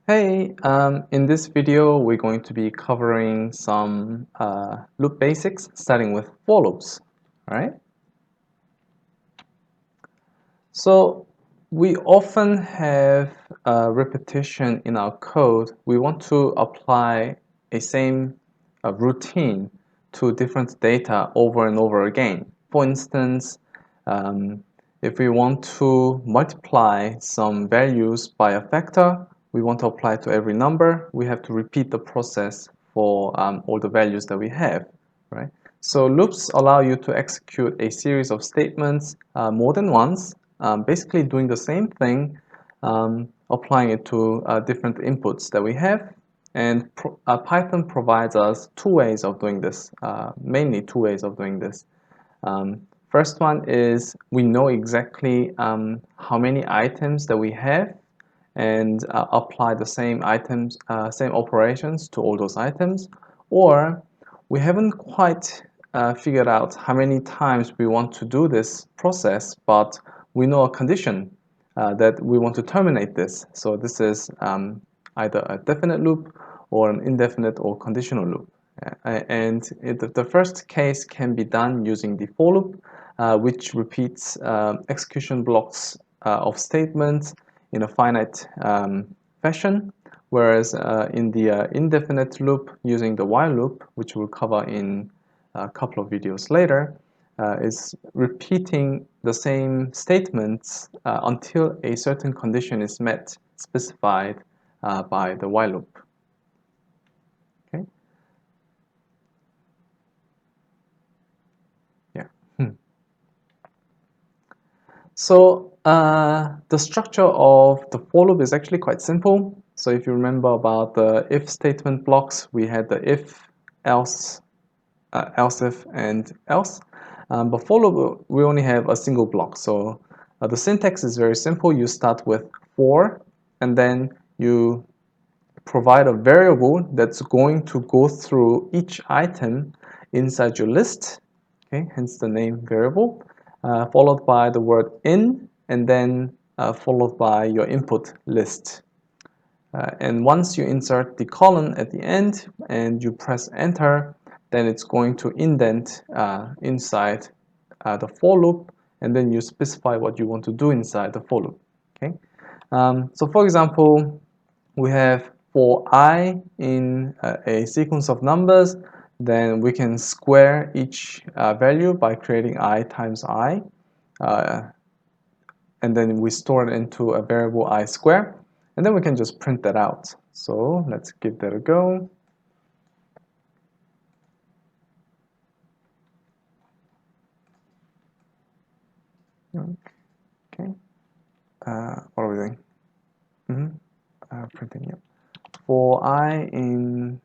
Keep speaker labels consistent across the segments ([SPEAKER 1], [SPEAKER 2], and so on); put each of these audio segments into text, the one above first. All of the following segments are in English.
[SPEAKER 1] Hey, in this video, we're going to be covering some loop basics, starting with for loops. All right. So we often have repetition in our code. We want to apply a same routine to different data over and over again. For instance, if we want to multiply some values by a factor, we want to apply to every number, we have to repeat the process for all the values that we have, right? So loops allow you to execute a series of statements more than once, basically doing the same thing, applying it to different inputs that we have. And Python provides us two ways of doing this, mainly two ways of doing this. First one is we know exactly how many items that we have and apply the same items, same operations to all those items. Or we haven't quite figured out how many times we want to do this process, but we know a condition that we want to terminate this. So this is either a definite loop or an indefinite or conditional loop. The first case can be done using the for loop, which repeats execution blocks of statements in a finite fashion, whereas in the indefinite loop using the while loop, which we'll cover in a couple of videos later, is repeating the same statements until a certain condition is met, specified by the while loop. Okay. Yeah. So the structure of the for loop is actually quite simple. So if you remember about the if statement blocks, we had the if, else, else if, and else. But for loop, we only have a single block. So the syntax is very simple. You start with for, and then you provide a variable that's going to go through each item inside your list, okay, hence the name variable, followed by the word in, and then followed by your input list. And once you insert the colon at the end and you press enter, then it's going to indent inside the for loop, and then you specify what you want to do inside the for loop. Okay. So for example, we have for I in a sequence of numbers, then we can square each value by creating I times I, and then we store it into a variable I square, and then we can just print that out. So let's give that a go. Okay. What are we doing? Printing, yep. For I in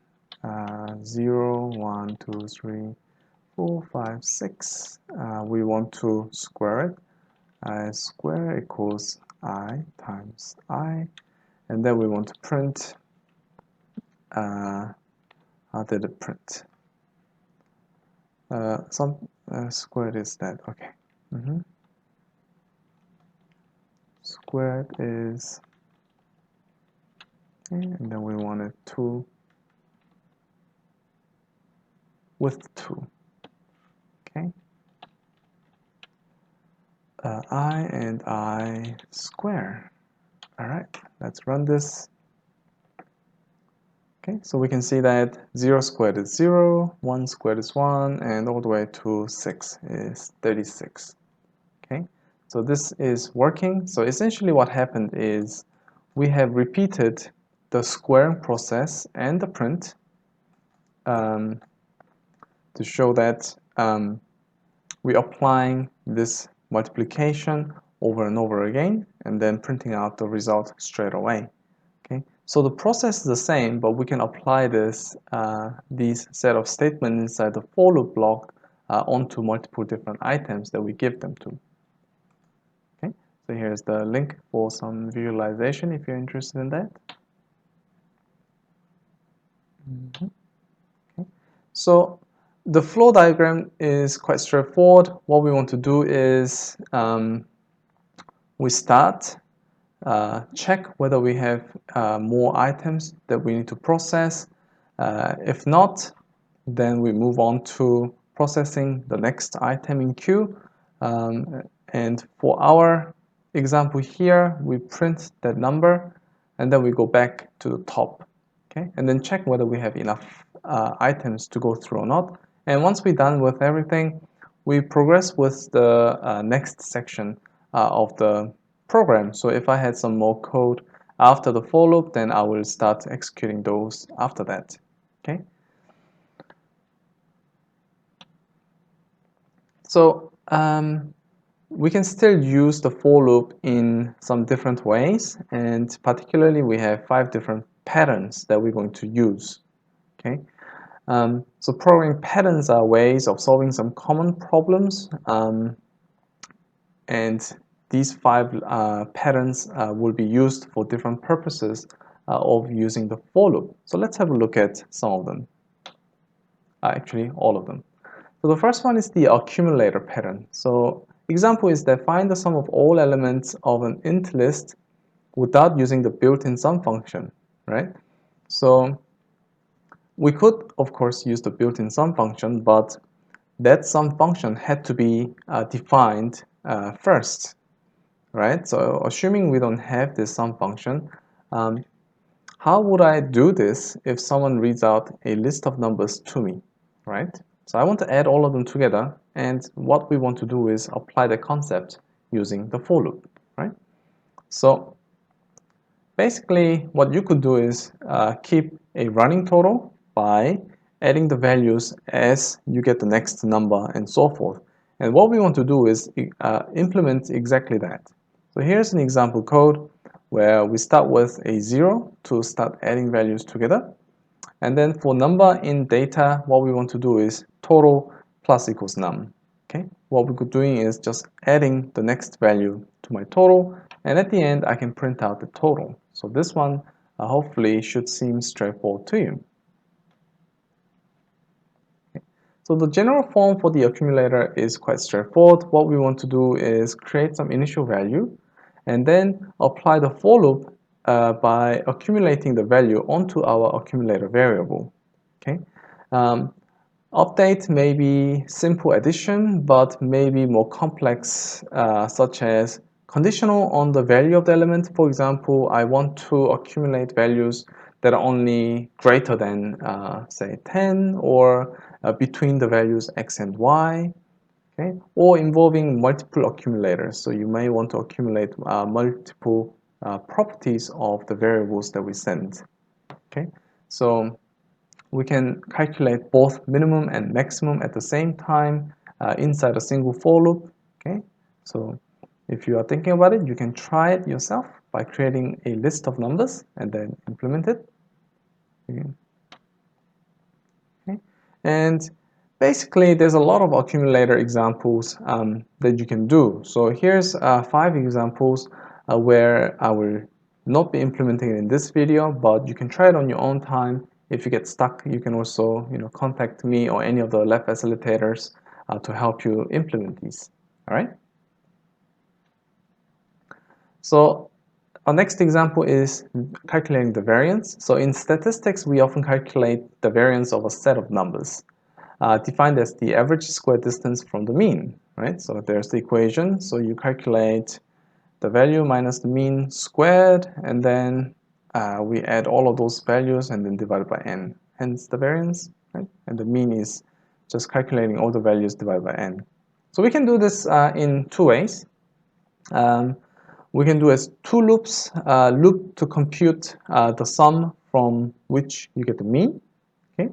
[SPEAKER 1] 0, 1, 2, 3, 4, 5, 6, we want to square it. I square equals I times I, and then we want to print, how did it print? Some squared is that, okay. Squared is, okay, and then we want it 2 with 2, okay. I and I square. All right, let's run this. Okay, so we can see that 0 squared is 0, 1 squared is 1, and all the way to 6 is 36. Okay, so this is working. So essentially what happened is we have repeated the squaring process and the print to show that we're applying this multiplication over and over again and then printing out the result straight away. Okay, so the process is the same, but we can apply this these set of statements inside the for loop block onto multiple different items that we give them to. Okay, so here's the link for some visualization if you're interested in that. Okay. So the flow diagram is quite straightforward. What we want to do is we start check whether we have more items that we need to process. If not, then we move on to processing the next item in queue. And for our example here, we print that number and then we go back to the top, okay? And then check whether we have enough items to go through or not. And once we're done with everything, we progress with the next section of the program. So if I had some more code after the for loop, then I will start executing those after that, okay? So we can still use the for loop in some different ways, and particularly we have 5 different patterns that we're going to use, okay? So programming patterns are ways of solving some common problems, and these 5 patterns will be used for different purposes of using the for loop. So let's have a look at some of them, actually all of them. So the first one is the accumulator pattern. So example is that find the sum of all elements of an int list without using the built-in sum function, right? So we could, of course, use the built-in sum function, but that sum function had to be defined first, right? So assuming we don't have this sum function, how would I do this if someone reads out a list of numbers to me, right? So I want to add all of them together, and what we want to do is apply the concept using the for loop, right? So basically what you could do is keep a running total by adding the values as you get the next number and so forth. And what we want to do is implement exactly that. So here's an example code where we start with a 0 to start adding values together. And then for number in data, what we want to do is total plus equals num. Okay, what we're doing is just adding the next value to my total, and at the end I can print out the total. So this one hopefully should seem straightforward to you. Okay. So the general form for the accumulator is quite straightforward. What we want to do is create some initial value and then apply the for loop by accumulating the value onto our accumulator variable. Okay. Update may be simple addition, but maybe more complex, such as conditional on the value of the element. For example, I want to accumulate values that are only greater than, say, 10, or between the values x and y, okay? Or involving multiple accumulators. So you may want to accumulate multiple properties of the variables that we send, okay? So we can calculate both minimum and maximum at the same time inside a single for loop, okay? So if you are thinking about it, you can try it yourself by creating a list of numbers and then implement it. Okay. And basically, there's a lot of accumulator examples that you can do. So here's 5 examples where I will not be implementing it in this video, but you can try it on your own time. If you get stuck, you can also contact me or any of the lab facilitators to help you implement these. All right. So our next example is calculating the variance. So in statistics, we often calculate the variance of a set of numbers, defined as the average square distance from the mean, right? So there's the equation. So you calculate the value minus the mean squared, and then we add all of those values and then divide by n, hence the variance, right? And the mean is just calculating all the values divided by n. So we can do this in 2 ways. We can do as 2 loops, loop to compute the sum from which you get the mean, okay?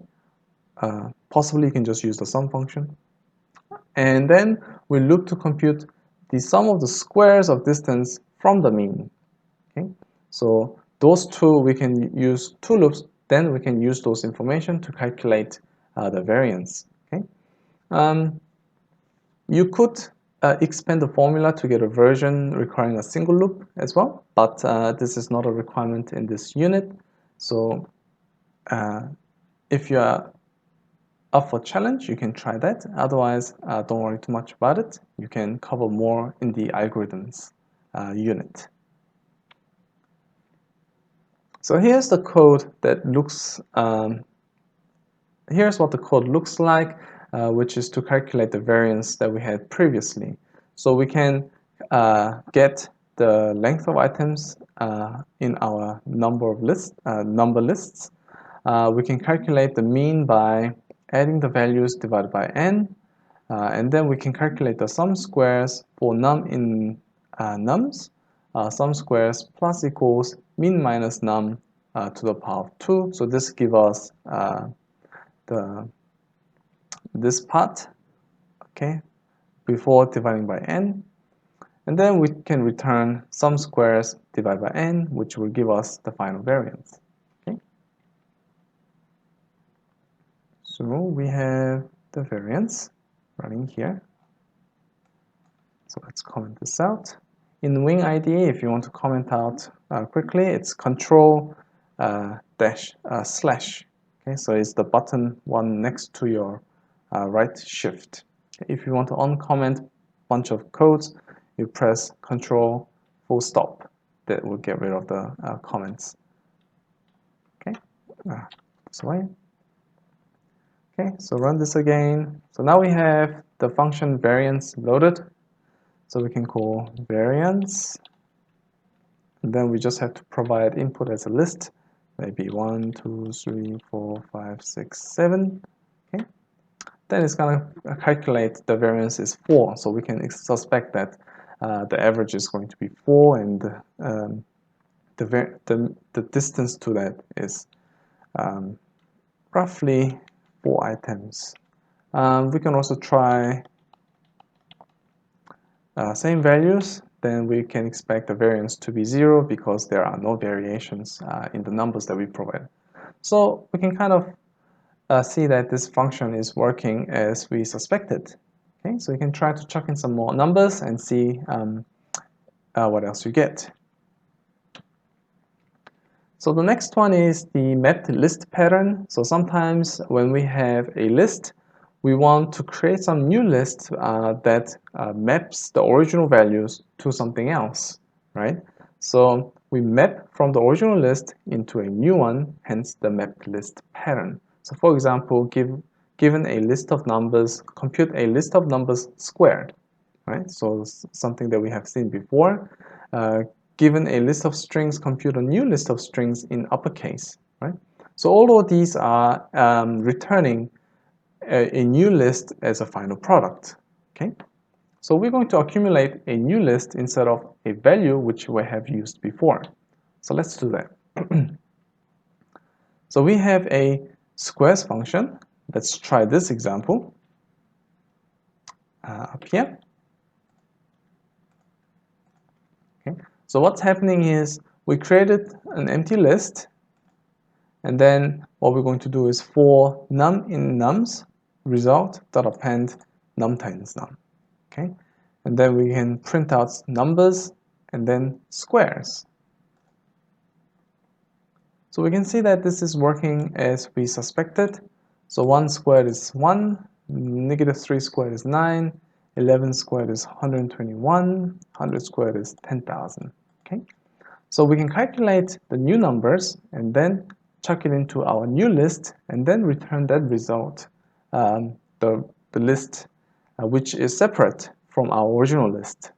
[SPEAKER 1] Possibly you can just use the sum function. And then we loop to compute the sum of the squares of distance from the mean, okay? So those two, we can use 2 loops, then we can use those information to calculate the variance, okay? You could expand the formula to get a version requiring a single loop as well, but this is not a requirement in this unit. So if you are up for challenge, you can try that. Otherwise, don't worry too much about it. You can cover more in the algorithms unit. So here's the code that looks, here's what the code looks like, which is to calculate the variance that we had previously. So we can get the length of items in our number lists. We can calculate the mean by adding the values divided by n, and then we can calculate the sum squares for num in nums. Sum squares plus equals mean minus num to the power of 2. So this gives us this part, okay, before dividing by n. And then we can return sum squares divided by n, which will give us the final variance. Okay. So we have the variance running here. So let's comment this out. In Wing IDE, if you want to comment out quickly, it's control slash. Okay, so it's the button one next to your right shift. If you want to uncomment a bunch of codes, you press control full stop. That will get rid of the comments. Okay, this way. Okay, so run this again. So now we have the function variance loaded. So we can call variance. And then we just have to provide input as a list. Maybe 1, 2, 3, 4, 5, 6, 7. Okay. Then it's going to calculate the variance is 4. So we can suspect that the average is going to be 4, and the distance to that is roughly 4 items. We can also try same values. Then we can expect the variance to be 0 because there are no variations in the numbers that we provide. So we can kind of see that this function is working as we suspected. Okay, so you can try to chuck in some more numbers and see what else you get. So the next one is the mapped list pattern. So sometimes when we have a list, we want to create some new list that maps the original values to something else, right? So we map from the original list into a new one, hence the mapped list pattern. So for example, given a list of numbers, compute a list of numbers squared, right? So something that we have seen before. Given a list of strings, compute a new list of strings in uppercase, right? So all of these are returning a new list as a final product, okay? So we're going to accumulate a new list instead of a value which we have used before. So let's do that. So we have a squares function. Let's try this example up here. Okay. So what's happening is we created an empty list, and then what we're going to do is for num in nums result dot append num times num. Okay, and then we can print out numbers and then squares. So we can see that this is working as we suspected. So 1 squared is 1, -3 squared is 9, 11 squared is 121, 100 squared is 10,000. Okay, so we can calculate the new numbers and then chuck it into our new list and then return that result, the list which is separate from our original list.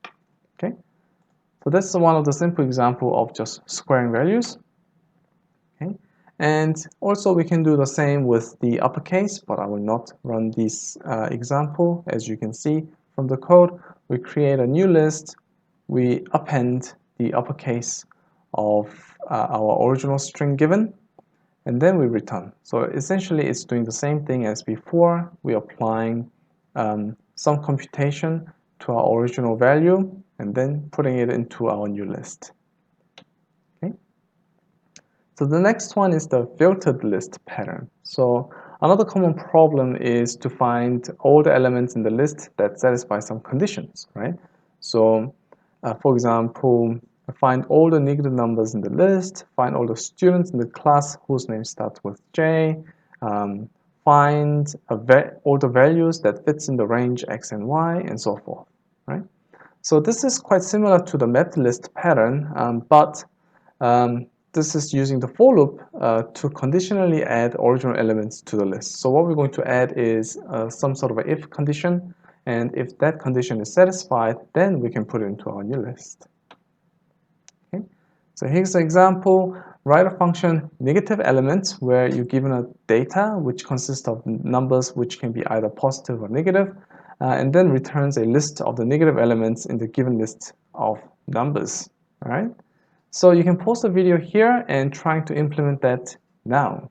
[SPEAKER 1] Okay, so that's one of the simple example of just squaring values. Okay, and also we can do the same with the uppercase, but I will not run this example. As you can see from the code, we create a new list, we append the uppercase of our original string given, and then we return. So essentially it's doing the same thing as before. We're applying some computation to our original value and then putting it into our new list. Okay. So the next one is the filtered list pattern. So another common problem is to find all the elements in the list that satisfy some conditions, right? So for example, find all the negative numbers in the list, find all the students in the class whose name starts with J, find all the values that fits in the range X and Y, and so forth, right? So this is quite similar to the mapped list pattern, but this is using the for loop to conditionally add original elements to the list. So what we're going to add is some sort of an if condition, and if that condition is satisfied, then we can put it into our new list. Okay. So here's the example. Write a function negative elements where you're given a data which consists of numbers which can be either positive or negative, and then returns a list of the negative elements in the given list of numbers. All right. So you can pause the video here and try to implement that now.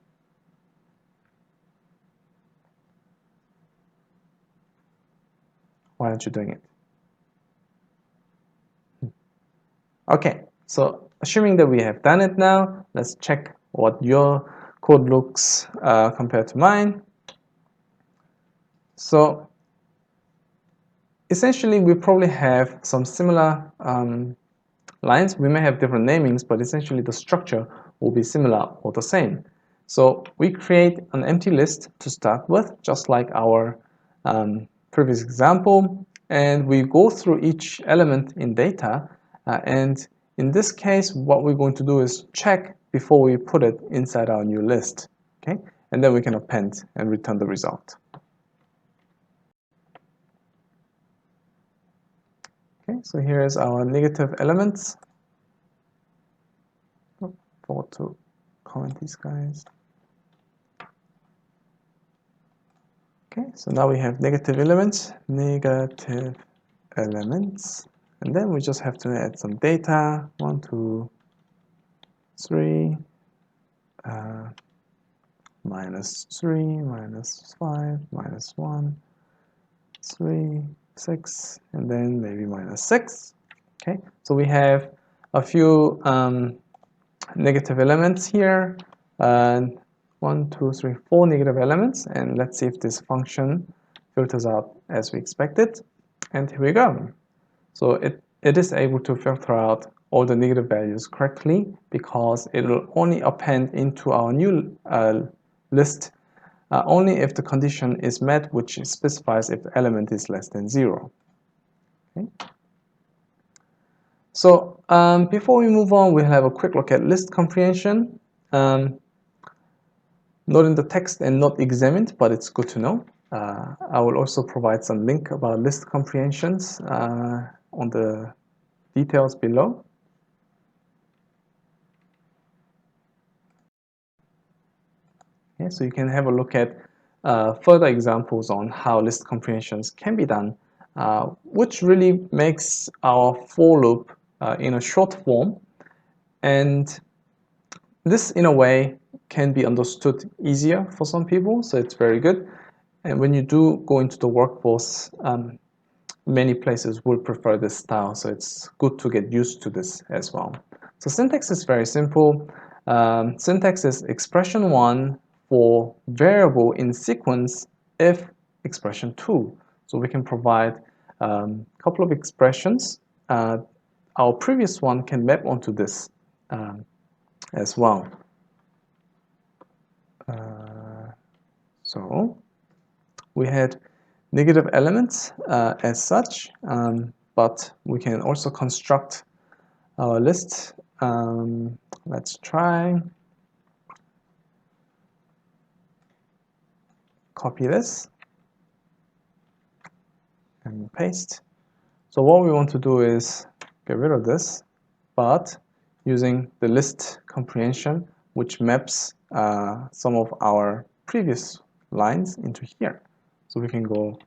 [SPEAKER 1] Why aren't you doing it? Okay, so assuming that we have done it now, let's check what your code looks compared to mine. So essentially, we probably have some similar lines. We may have different namings, but essentially the structure will be similar or the same. So we create an empty list to start with, just like our previous example, and we go through each element in data, and in this case, what we're going to do is check before we put it inside our new list, okay? And then we can append and return the result. Okay, so here is our negative elements. Oh, forgot to comment these guys. Okay, so now we have negative elements, and then we just have to add some data, 1, 2, 3, minus 3, minus 5, minus 1, 3, 6, and then maybe minus 6. Okay, so we have a few negative elements here, and 1, 2, 3, 4 negative elements, and let's see if this function filters out as we expected. And here we go. So it is able to filter out all the negative values correctly because it will only append into our new list only if the condition is met, which specifies if the element is less than 0. Okay. So before we move on, we'll have a quick look at list comprehension. Not in the text and not examined, but it's good to know. I will also provide some link about list comprehensions on the details below. Okay, so you can have a look at further examples on how list comprehensions can be done, which really makes our for loop in a short form. And this, in a way, can be understood easier for some people, so it's very good. And when you do go into the workforce, many places will prefer this style, so it's good to get used to this as well. So syntax is very simple. Syntax is expression 1 for variable in sequence if expression 2. So we can provide a couple of expressions. Our previous one can map onto this as well. So we had negative elements as such, but we can also construct our list. Let's try. Copy this and paste. So what we want to do is get rid of this, but using the list comprehension, which maps some of our previous lines into here. So we can go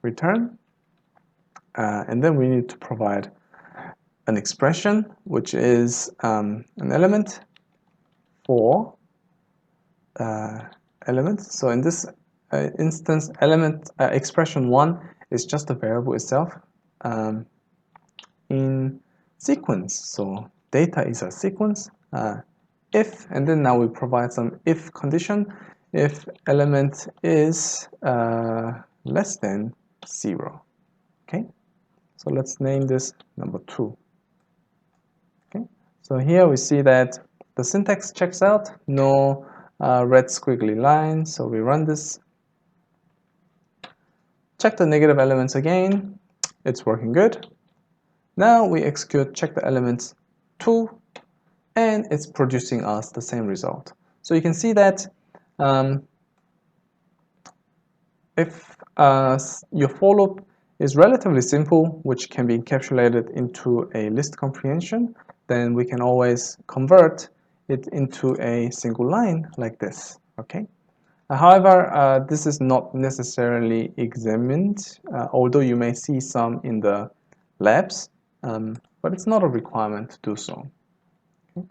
[SPEAKER 1] return, and then we need to provide an expression, which is an element for elements. So in this instance, expression 1 is just a variable itself in sequence. So data is a sequence. If, and then now we provide some if condition, if element is less than 0. Okay, so let's name this number 2. Okay, so here we see that the syntax checks out, no red squiggly line. So we run this, check the negative elements again, it's working good. Now we execute check the elements 2, and it's producing us the same result. So you can see that if your for loop is relatively simple, which can be encapsulated into a list comprehension, then we can always convert it into a single line like this, okay? However, this is not necessarily examined, although you may see some in the labs, but it's not a requirement to do so. Okay?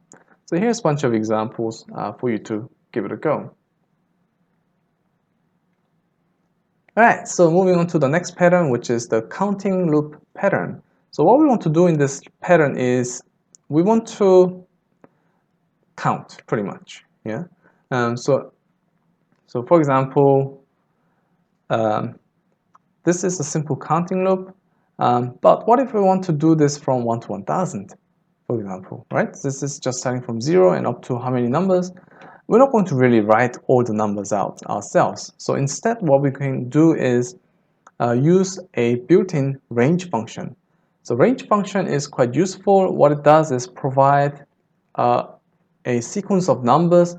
[SPEAKER 1] So here's a bunch of examples for you to give it a go. Alright, so moving on to the next pattern, which is the counting loop pattern. So what we want to do in this pattern is we want to count pretty much, yeah? So for example, this is a simple counting loop, but what if we want to do this from 1 to 1000, for example, right? This is just starting from 0 and up to how many numbers? We're not going to really write all the numbers out ourselves. So instead, what we can do is use a built-in range function. So range function is quite useful. What it does is provide a sequence of numbers,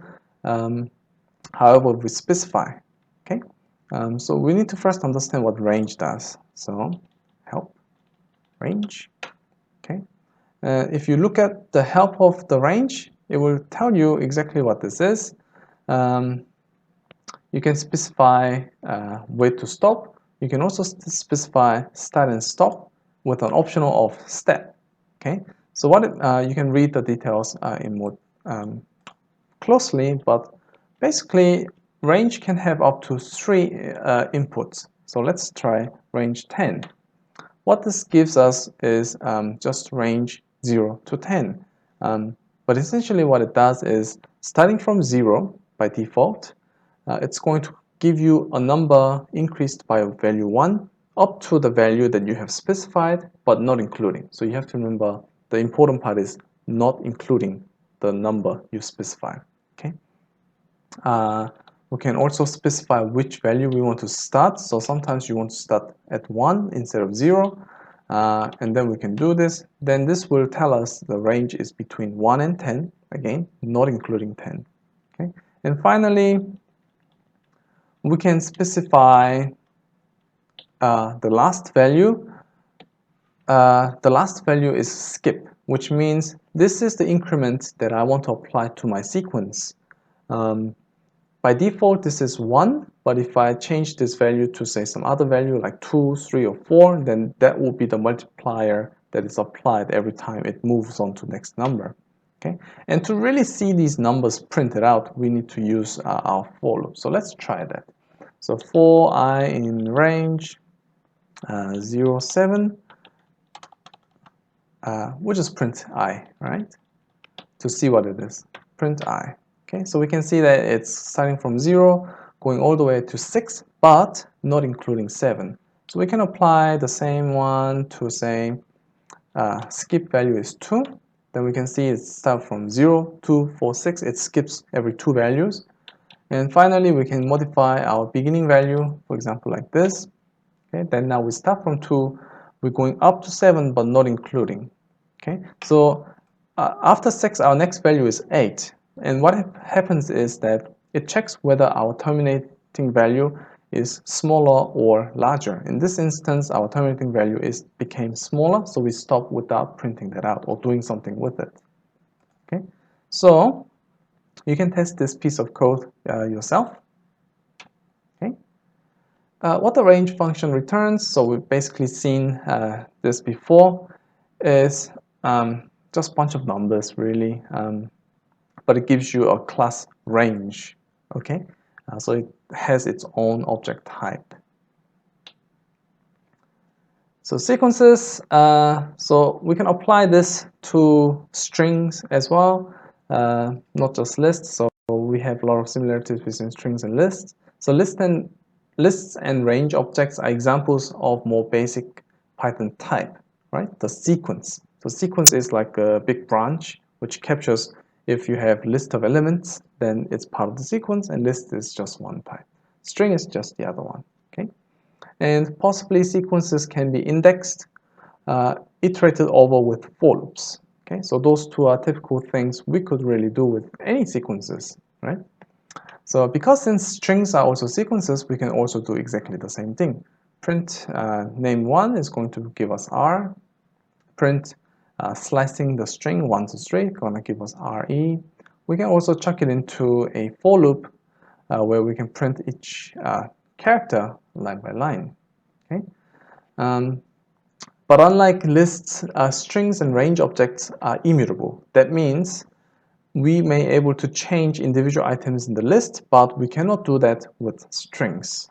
[SPEAKER 1] however we specify, okay? So we need to first understand what range does. So help range, okay? If you look at the help of the range, it will tell you exactly what this is. You can specify where to stop. You can also specify start and stop with an optional of step. Okay, so what you can read the details in more closely, but basically range can have up to 3 inputs. So let's try range 10. What this gives us is just range 0 to 10. But essentially what it does is starting from 0 by default, it's going to give you a number increased by a value 1 up to the value that you have specified, but not including. So you have to remember the important part is not including the number you specify. Okay. We can also specify which value we want to start. So sometimes you want to start at 1 instead of 0. And then we can do this. Then this will tell us the range is between 1 and 10. Again, not including 10. Okay. And finally, we can specify the last value. The last value is skip, which means this is the increment that I want to apply to my sequence. By default, this is 1, but if I change this value to say some other value like 2, 3, or 4, then that will be the multiplier that is applied every time it moves on to the next number. Okay, and to really see these numbers printed out, we need to use our for loop. So let's try that. So for I in range 0, 7, we'll just print I, right? To see what it is. Print I. Okay, so we can see that it's starting from 0, going all the way to 6, but not including 7. So we can apply the same one to say skip value is 2. Then we can see it starts from 0, 2, 4, 6. It skips every 2 values. And finally, we can modify our beginning value, for example, like this. Okay, then now we start from 2. We're going up to 7, but not including. Okay, so after 6, our next value is 8. And what happens is that it checks whether our terminating value is smaller or larger. In this instance, our terminating value became smaller, so we stop without printing that out or doing something with it. Okay, so you can test this piece of code yourself. Okay, what the range function returns, so we've basically seen this before, is just a bunch of numbers really, but it gives you a class range. Okay, so it has its own object type. So sequences, so we can apply this to strings as well, not just lists. So we have a lot of similarities between strings and lists. So lists and range objects are examples of more basic Python type, right? The sequence. So sequence is like a big branch which captures if you have list of elements, then it's part of the sequence, and list is just one type. String is just the other one. Okay, and possibly sequences can be indexed, iterated over with for loops. Okay, so those two are typical things we could really do with any sequences, right? So because since strings are also sequences, we can also do exactly the same thing. Print name1 is going to give us R. Print slicing the string 1 to 3, going to give us RE. We can also chuck it into a for loop where we can print each character line by line. Okay. But unlike lists, strings and range objects are immutable. That means we may be able to change individual items in the list, but we cannot do that with strings.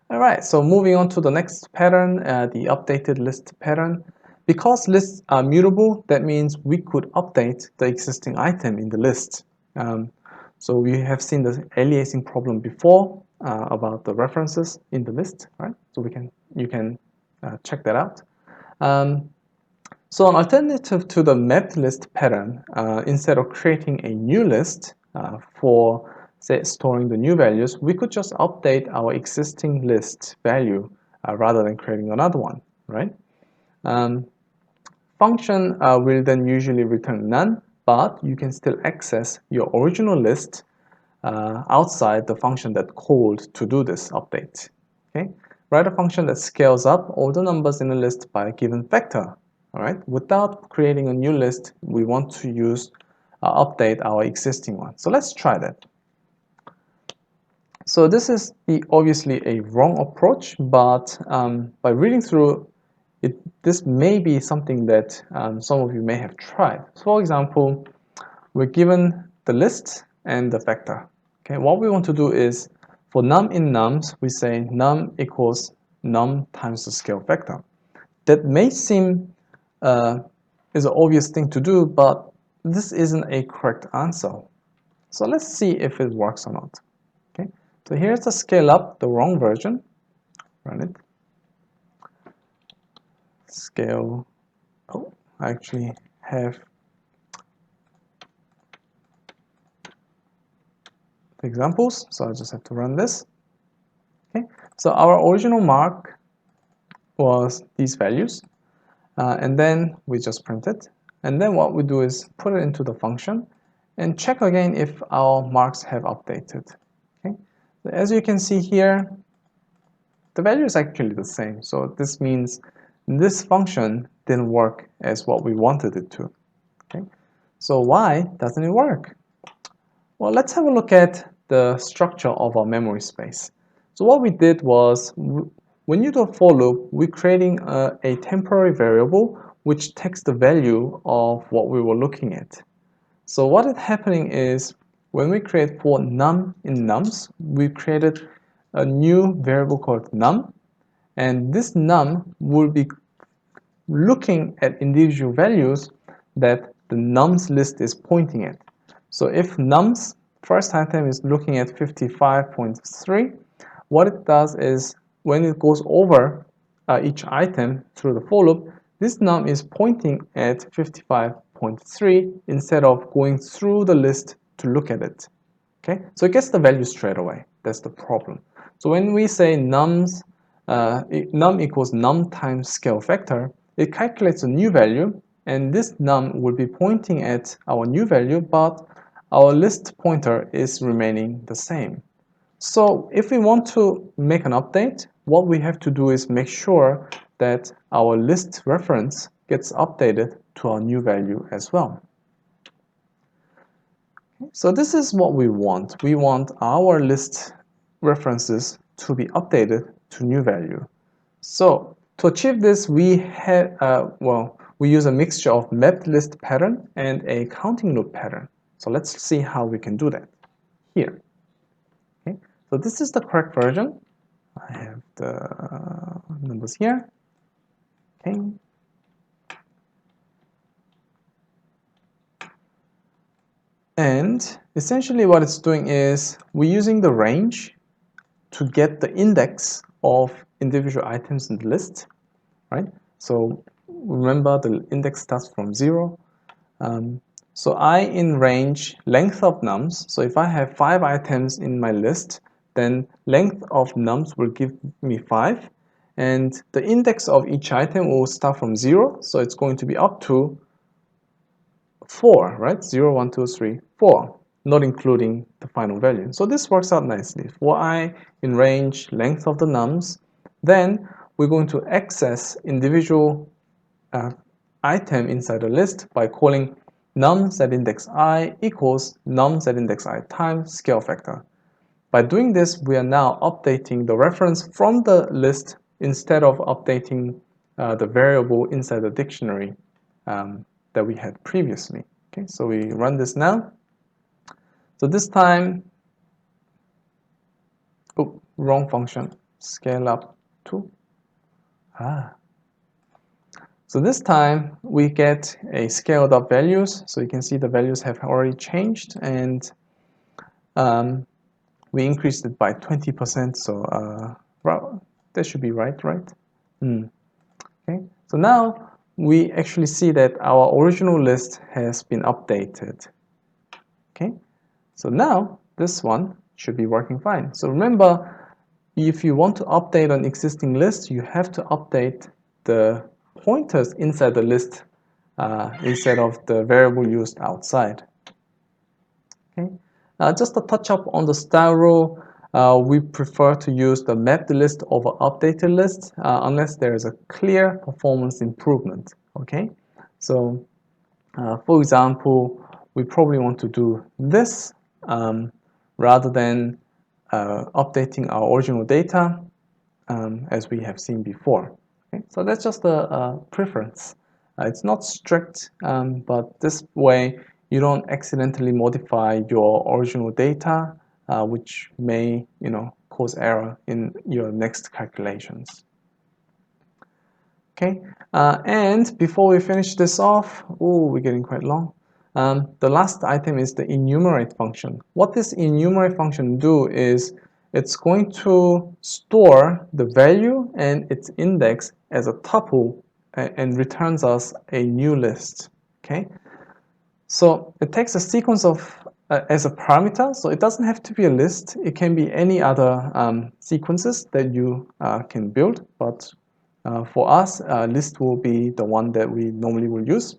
[SPEAKER 1] All right, so moving on to the next pattern, the updated list pattern. Because lists are mutable, that means we could update the existing item in the list. So we have seen the aliasing problem before about the references in the list, right? So you can check that out. So an alternative to the mapped list pattern, instead of creating a new list for say storing the new values, we could just update our existing list value rather than creating another one, right? Function will then usually return none, but you can still access your original list outside the function that called to do this update. Okay, write a function that scales up all the numbers in a list by a given vector. All right, without creating a new list, we want to use update our existing one. So let's try that. So this is obviously a wrong approach, but by reading through it, this may be something that some of you may have tried. So for example, we're given the list and the vector. Okay, what we want to do is for num in nums, we say num equals num times the scale vector. That may seem is an obvious thing to do, but this isn't a correct answer. So let's see if it works or not. Okay, so here's the scale up, the wrong version. Run it. Scale. Oh, I actually have examples, so I just have to run this. Okay, so our original mark was these values, and then we just print it, and then what we do is put it into the function and check again if our marks have updated. Okay, so as you can see here, the value is actually the same, so this means this function didn't work as what we wanted it to. Okay, so why doesn't it work? Well, let's have a look at the structure of our memory space. So what we did was, when you do a for loop, we're creating a temporary variable which takes the value of what we were looking at. So what is happening is, when we create for num in nums, we created a new variable called num, and this num will be looking at individual values that the nums list is pointing at. So if nums first item is looking at 55.3, what it does is when it goes over each item through the for loop, this num is pointing at 55.3 instead of going through the list to look at it. Okay, so it gets the value straight away. That's the problem. So when we say num equals num times scale vector, it calculates a new value, and this num will be pointing at our new value, but our list pointer is remaining the same. So if we want to make an update, what we have to do is make sure that our list reference gets updated to our new value as well. So this is what we want. We want our list references to be updated to new value. So to achieve this, we use a mixture of mapped list pattern and a counting loop pattern. So let's see how we can do that here. Okay, so this is the correct version. I have the numbers here. Okay. And essentially what it's doing is we're using the range to get the index of individual items in the list, right? So remember, the index starts from 0. So I in range length of nums. So if I have 5 items in my list, then length of nums will give me 5. and the index of each item will start from 0, so it's going to be up to 4, right? 0, 1, 2, 3, 4, not including the final value. So this works out nicely. For I in range length of the nums, then we're going to access individual item inside a list by calling nums at index I equals nums at index I times scale factor. By doing this, we are now updating the reference from the list instead of updating the variable inside the dictionary that we had previously. Okay, so we run this now. So this time, oh, wrong function, scale up to, So this time we get a scaled up values. So you can see the values have already changed, and we increased it by 20%. So well, that should be right? Okay. So now we actually see that our original list has been updated. Okay. So now this one should be working fine. So remember, if you want to update an existing list, you have to update the pointers inside the list instead of the variable used outside. Okay. Just a touch up on the style rule. We prefer to use the mapped list over updated list unless there is a clear performance improvement. Okay. So for example, we probably want to do this rather than updating our original data as we have seen before. Okay? So that's just a preference. It's not strict, but this way you don't accidentally modify your original data, which may, cause error in your next calculations. Okay, and before we finish this off, we're getting quite long. The last item is the enumerate function. What this enumerate function do is it's going to store the value and its index as a tuple and returns us a new list. Okay, so it takes a sequence of as a parameter, so it doesn't have to be a list. It can be any other sequences that you can build, but for us, list will be the one that we normally will use.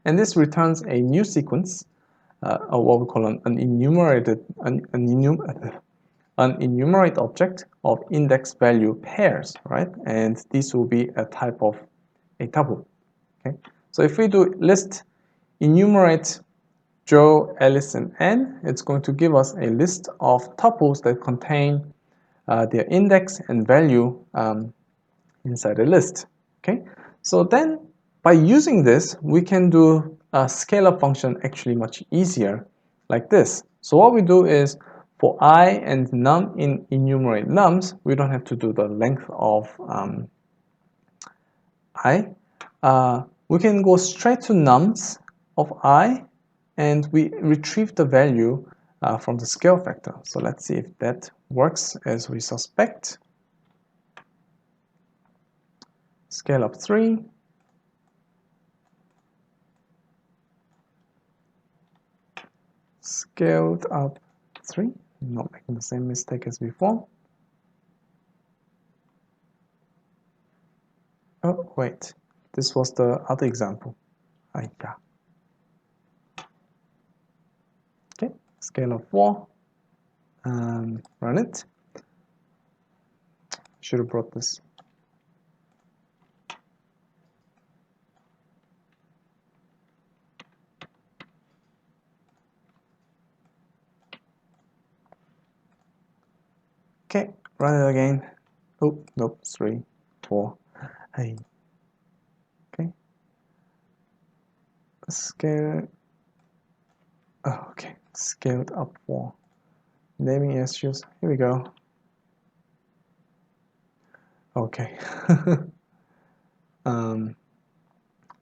[SPEAKER 1] And this returns a new sequence, or what we call an enumerate object of index value pairs, right? And this will be a type of a tuple. Okay. So if we do list enumerate Joe, Alice, and Anne, it's going to give us a list of tuples that contain their index and value inside a list. Okay, so then by using this, we can do a scalar function actually much easier, like this. So what we do is for I and num in enumerate nums, we don't have to do the length of I. We can go straight to nums of I, and we retrieve the value from the scale factor. So let's see if that works as we suspect. Scale up 3. Scaled up 3. Not making the same mistake as before. Oh, wait. This was the other example. Yeah. Okay, scale of 4. Run it. Should have brought this. Okay, run it again. Oh, nope, 3, 4. Hey. Okay. Scale. Oh, okay, scaled up 4. Naming issues. Here we go. Okay.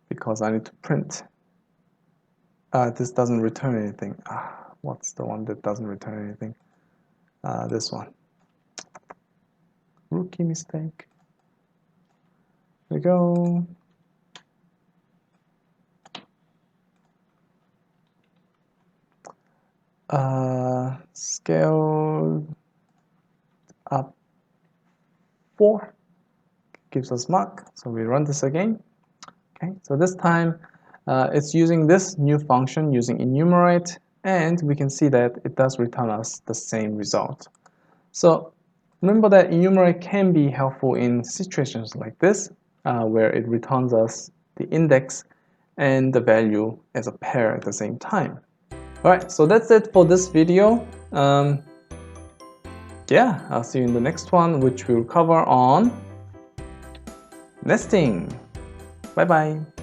[SPEAKER 1] Because I need to print. This doesn't return anything. What's the one that doesn't return anything? This one. Rookie mistake. Here we go. Scale up 4. gives us mark. So we run this again. Okay, so this time it's using this new function using enumerate, and we can see that it does return us the same result. So remember that enumerate can be helpful in situations like this, where it returns us the index and the value as a pair at the same time. Alright, so that's it for this video. Yeah, I'll see you in the next one, which we'll cover on nesting. Bye bye.